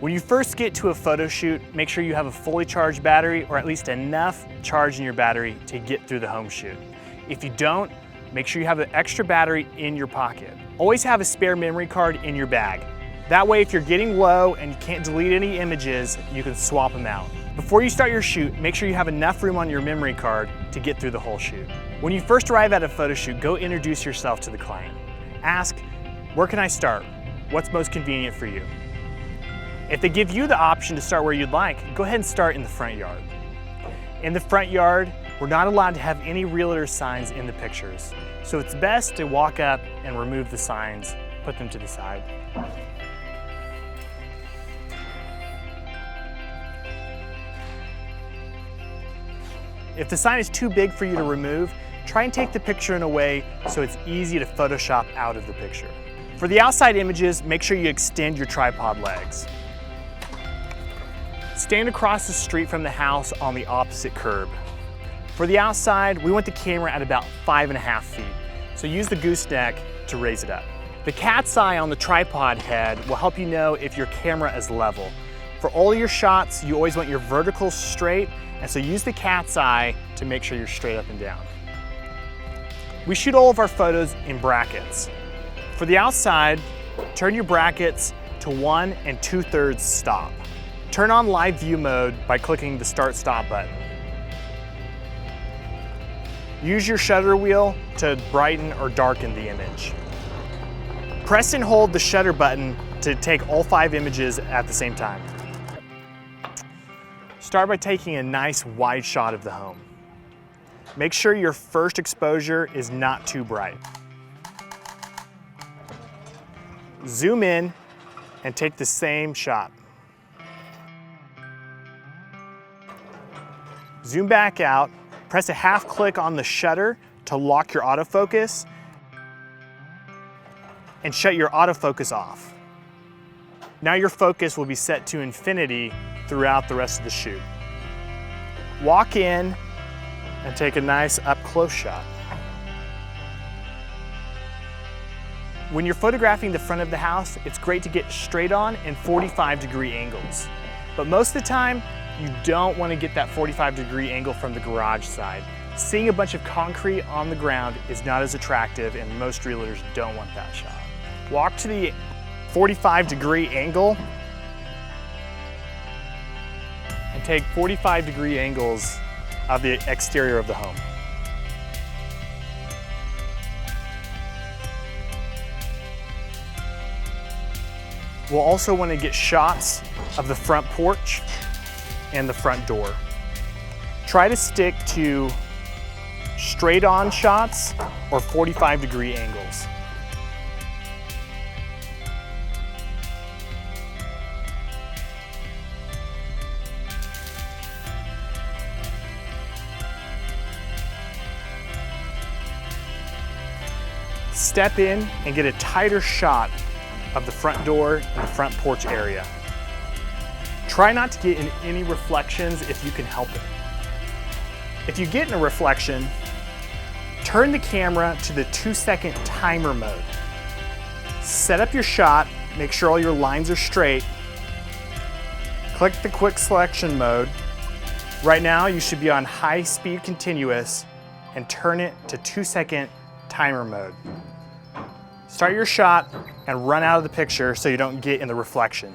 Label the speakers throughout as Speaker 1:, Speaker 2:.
Speaker 1: When you first get to a photo shoot, make sure you have a fully charged battery or at least enough charge in your battery to get through the home shoot. If you don't, make sure you have an extra battery in your pocket. Always have a spare memory card in your bag. That way, if you're getting low and you can't delete any images, you can swap them out. Before you start your shoot, make sure you have enough room on your memory card to get through the whole shoot. When you first arrive at a photo shoot, go introduce yourself to the client. Ask, where can I start? What's most convenient for you? If they give you the option to start where you'd like, go ahead and start in the front yard. In the front yard, we're not allowed to have any realtor signs in the pictures. So it's best to walk up and remove the signs, put them to the side. If the sign is too big for you to remove, try and take the picture in a way so it's easy to Photoshop out of the picture. For the outside images, make sure you extend your tripod legs. Stand across the street from the house on the opposite curb. For the outside, we want the camera at about 5.5 feet, so use the gooseneck to raise it up. The cat's eye on the tripod head will help you know if your camera is level. For all your shots, you always want your vertical straight, and so use the cat's eye to make sure you're straight up and down. We shoot all of our photos in brackets. For the outside, turn your brackets to 1 2/3 stop. Turn on live view mode by clicking the start stop button. Use your shutter wheel to brighten or darken the image. Press and hold the shutter button to take all 5 images at the same time. Start by taking a nice wide shot of the home. Make sure your first exposure is not too bright. Zoom in and take the same shot. Zoom back out, press a half click on the shutter to lock your autofocus and shut your autofocus off. Now your focus will be set to infinity throughout the rest of the shoot. Walk in and take a nice up-close shot. When you're photographing the front of the house, it's great to get straight on and 45-degree angles. But most of the time, you don't want to get that 45-degree angle from the garage side. Seeing a bunch of concrete on the ground is not as attractive, and most realtors don't want that shot. Walk to the 45-degree angle and take 45-degree angles of the exterior of the home. We'll also want to get shots of the front porch and the front door. Try to stick to straight on shots or 45-degree angles. Step in and get a tighter shot of the front door and the front porch area. Try not to get in any reflections if you can help it. If you get in a reflection, turn the camera to the 2-second timer mode. Set up your shot, make sure all your lines are straight. Click the quick selection mode. Right now you should be on high speed continuous and turn it to 2-second timer mode. Start your shot and run out of the picture so you don't get in the reflection.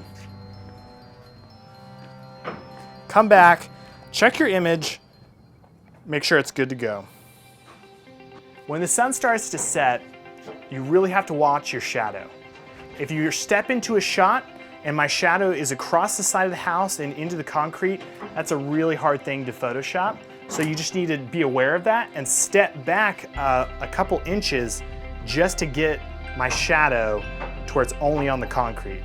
Speaker 1: Come back, check your image, make sure it's good to go. When the sun starts to set, you really have to watch your shadow. If you step into a shot and my shadow is across the side of the house and into the concrete, that's a really hard thing to Photoshop. So you just need to be aware of that and step back a couple inches just to get my shadow to where it's only on the concrete.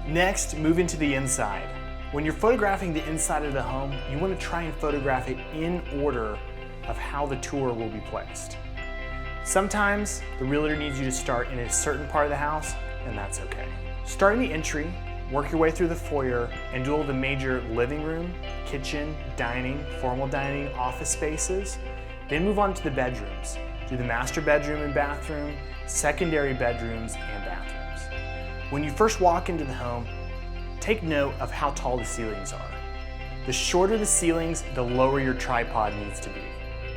Speaker 1: Next, move into the inside. When you're photographing the inside of the home, you want to try and photograph it in order of how the tour will be placed. Sometimes the realtor needs you to start in a certain part of the house, and that's okay. Start in the entry, work your way through the foyer, and do all the major living room, kitchen, dining, formal dining, office spaces. Then move on to the bedrooms. Do the master bedroom and bathroom, secondary bedrooms and bathrooms. When you first walk into the home, take note of how tall the ceilings are. The shorter the ceilings, the lower your tripod needs to be.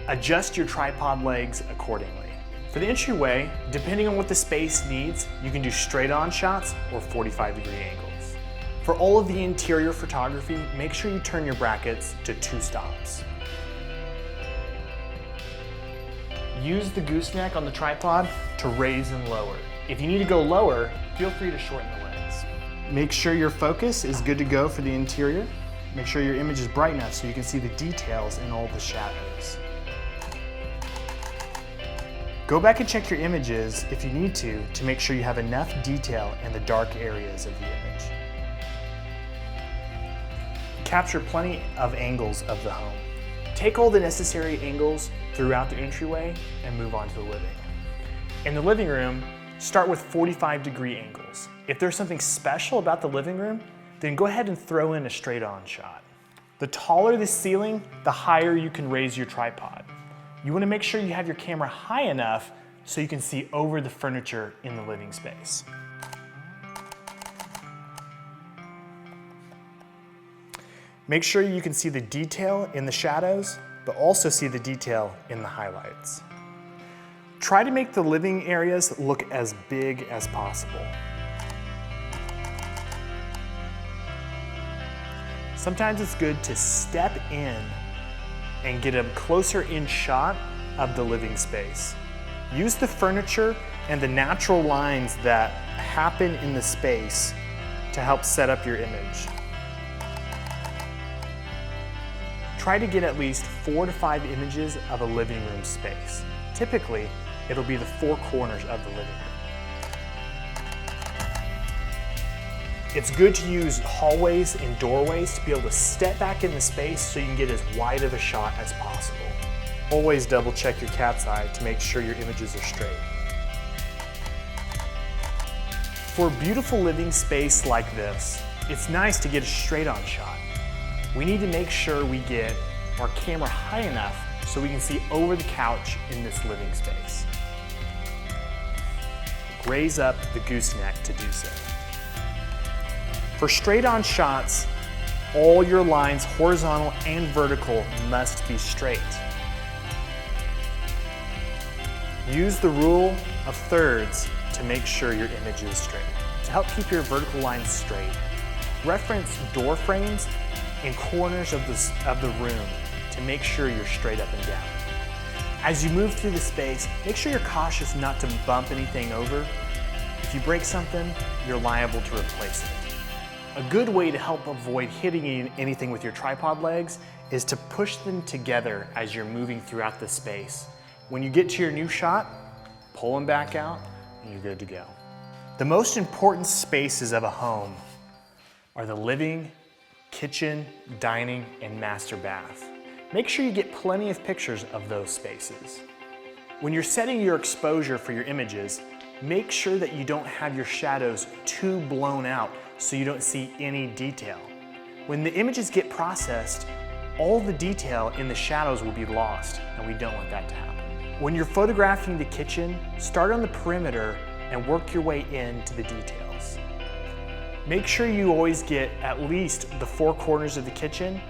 Speaker 1: Adjust your tripod legs accordingly. For the entryway, depending on what the space needs, you can do straight-on shots or 45-degree angles. For all of the interior photography, make sure you turn your brackets to 2 stops. Use the gooseneck on the tripod to raise and lower. If you need to go lower, feel free to shorten the legs. Make sure your focus is good to go for the interior. Make sure your image is bright enough so you can see the details in all the shadows. Go back and check your images if you need to make sure you have enough detail in the dark areas of the image. Capture plenty of angles of the home. Take all the necessary angles throughout the entryway and move on to the living. In the living room, start with 45-degree angles. If there's something special about the living room, then go ahead and throw in a straight-on shot. The taller the ceiling, the higher you can raise your tripod. You want to make sure you have your camera high enough so you can see over the furniture in the living space. Make sure you can see the detail in the shadows, but also see the detail in the highlights. Try to make the living areas look as big as possible. Sometimes it's good to step in and get a closer in shot of the living space. Use the furniture and the natural lines that happen in the space to help set up your image. Try to get at least 4 to 5 images of a living room space. Typically, it'll be the 4 corners of the living room. It's good to use hallways and doorways to be able to step back in the space so you can get as wide of a shot as possible. Always double check your cat's eye to make sure your images are straight. For a beautiful living space like this, it's nice to get a straight-on shot. We need to make sure we get our camera high enough so we can see over the couch in this living space. Raise up the gooseneck to do so. For straight-on shots, all your lines, horizontal and vertical, must be straight. Use the rule of thirds to make sure your image is straight. To help keep your vertical lines straight, reference door frames and corners of the room to make sure you're straight up and down. As you move through the space, make sure you're cautious not to bump anything over. If you break something, you're liable to replace it. A good way to help avoid hitting anything with your tripod legs is to push them together as you're moving throughout the space. When you get to your new shot, pull them back out and you're good to go. The most important spaces of a home are the living, kitchen, dining, and master bath. Make sure you get plenty of pictures of those spaces. When you're setting your exposure for your images, make sure that you don't have your shadows too blown out so you don't see any detail. When the images get processed, all the detail in the shadows will be lost, and we don't want that to happen. When you're photographing the kitchen, start on the perimeter and work your way into the details. Make sure you always get at least the 4 corners of the kitchen.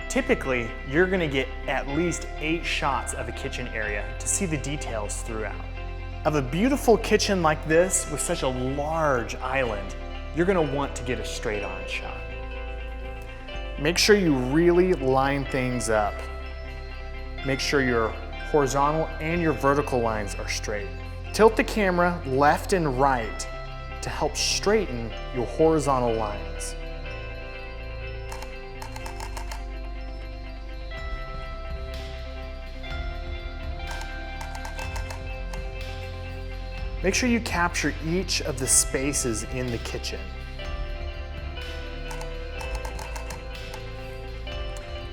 Speaker 1: Typically, you're gonna get at least 8 shots of a kitchen area to see the details throughout. Of a beautiful kitchen like this with such a large island, you're gonna want to get a straight-on shot. Make sure you really line things up. Make sure your horizontal and your vertical lines are straight. Tilt the camera left and right to help straighten your horizontal lines. Make sure you capture each of the spaces in the kitchen.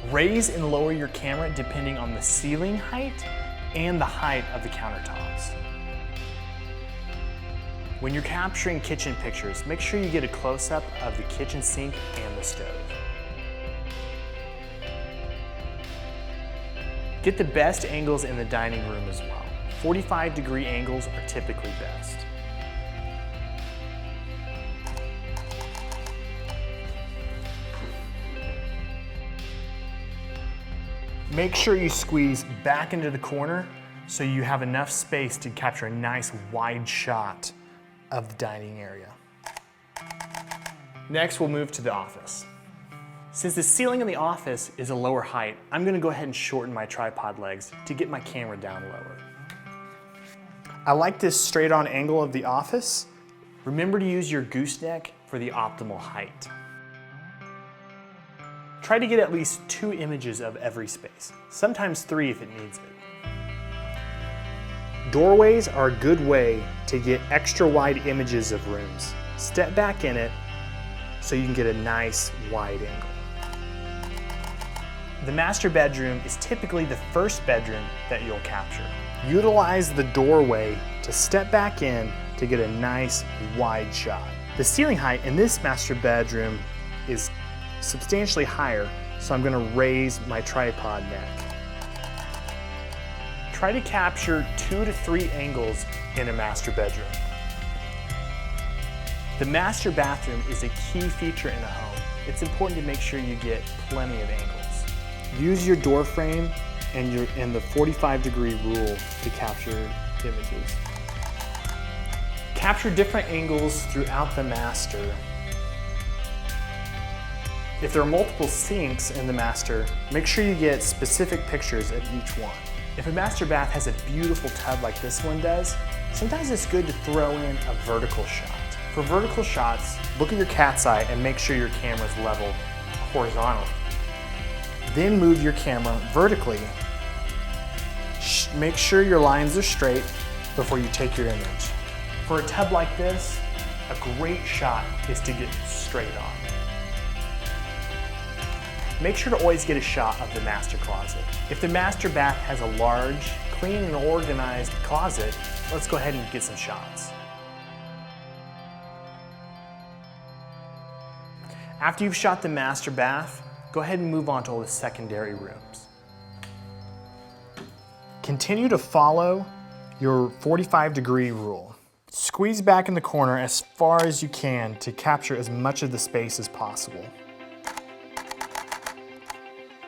Speaker 1: Raise and lower your camera depending on the ceiling height and the height of the countertops. When you're capturing kitchen pictures, make sure you get a close-up of the kitchen sink and the stove. Get the best angles in the dining room as well. 45-degree angles are typically best. Make sure you squeeze back into the corner so you have enough space to capture a nice wide shot of the dining area. Next, we'll move to the office. Since the ceiling in the office is a lower height, I'm gonna go ahead and shorten my tripod legs to get my camera down lower. I like this straight on angle of the office. Remember to use your gooseneck for the optimal height. Try to get at least 2 images of every space, sometimes 3 if it needs it. Doorways are a good way to get extra wide images of rooms. Step back in it so you can get a nice wide angle. The master bedroom is typically the first bedroom that you'll capture. Utilize the doorway to step back in to get a nice wide shot. The ceiling height in this master bedroom is substantially higher, so I'm gonna raise my tripod neck. Try to capture 2 to 3 angles in a master bedroom. The master bathroom is a key feature in a home. It's important to make sure you get plenty of angles. Use your door frame and the 45-degree rule to capture images. Capture different angles throughout the master. If there are multiple sinks in the master, make sure you get specific pictures of each one. If a master bath has a beautiful tub like this one does, sometimes it's good to throw in a vertical shot. For vertical shots, look at your cat's eye and make sure your camera's level horizontally. Then move your camera vertically. Make sure your lines are straight before you take your image. For a tub like this, a great shot is to get straight on. Make sure to always get a shot of the master closet. If the master bath has a large, clean and organized closet, let's go ahead and get some shots. After you've shot the master bath, go ahead and move on to all the secondary rooms. Continue to follow your 45-degree rule. Squeeze back in the corner as far as you can to capture as much of the space as possible.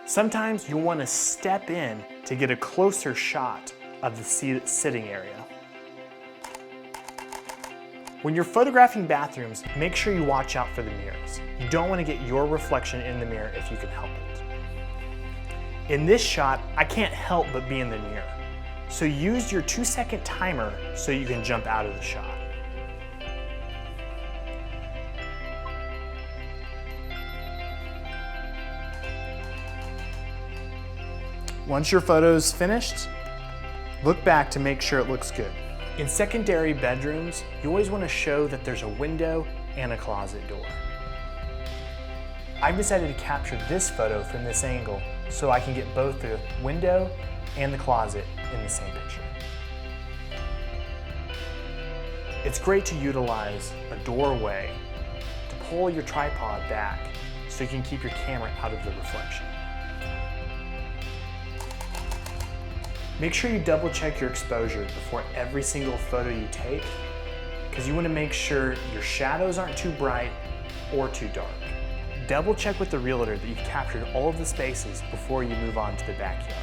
Speaker 1: Sometimes you'll want to step in to get a closer shot of the sitting area. When you're photographing bathrooms, make sure you watch out for the mirrors. You don't want to get your reflection in the mirror if you can help it. In this shot, I can't help but be in the mirror. So use your 2-second timer so you can jump out of the shot. Once your photo's finished, look back to make sure it looks good. In secondary bedrooms, you always want to show that there's a window and a closet door. I've decided to capture this photo from this angle so I can get both the window and the closet in the same picture. It's great to utilize a doorway to pull your tripod back so you can keep your camera out of the reflection. Make sure you double check your exposure before every single photo you take, because you want to make sure your shadows aren't too bright or too dark. Double check with the realtor that you've captured all of the spaces before you move on to the backyard.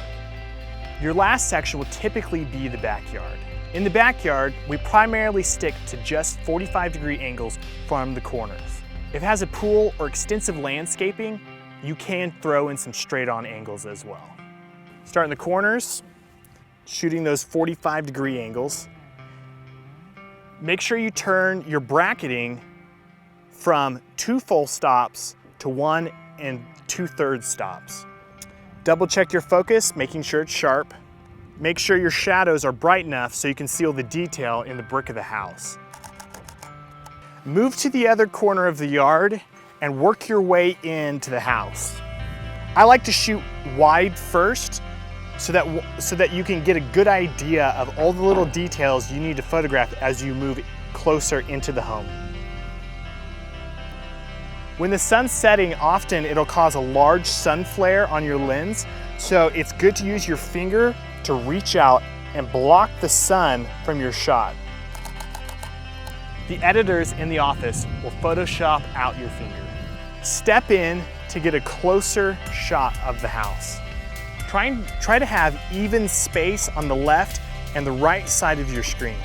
Speaker 1: Your last section will typically be the backyard. In the backyard, we primarily stick to just 45-degree angles from the corners. If it has a pool or extensive landscaping, you can throw in some straight-on angles as well. Start in the corners, shooting those 45-degree angles. Make sure you turn your bracketing from 2 full stops to 1 2/3 stops. Double check your focus, making sure it's sharp. Make sure your shadows are bright enough so you can see all the detail in the brick of the house. Move to the other corner of the yard and work your way into the house. I like to shoot wide first so that you can get a good idea of all the little details you need to photograph as you move closer into the home. When the sun's setting, often it'll cause a large sun flare on your lens, so it's good to use your finger to reach out and block the sun from your shot. The editors in the office will Photoshop out your finger. Step in to get a closer shot of the house. Try to have even space on the left and the right side of your screen.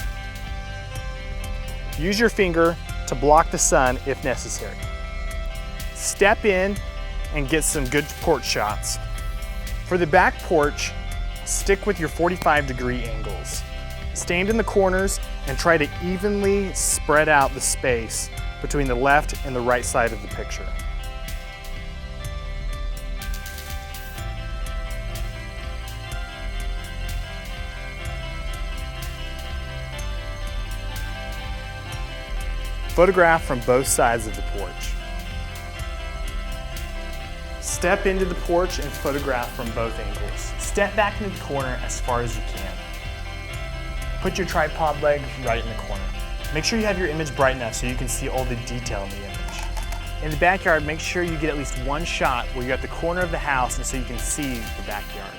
Speaker 1: Use your finger to block the sun if necessary. Step in and get some good porch shots. For the back porch, stick with your 45-degree angles. Stand in the corners and try to evenly spread out the space between the left and the right side of the picture. Photograph from both sides of the porch. Step into the porch and photograph from both angles. Step back into the corner as far as you can. Put your tripod leg right in the corner. Make sure you have your image bright enough so you can see all the detail in the image. In the backyard, make sure you get at least one shot where you're at the corner of the house and so you can see the backyard.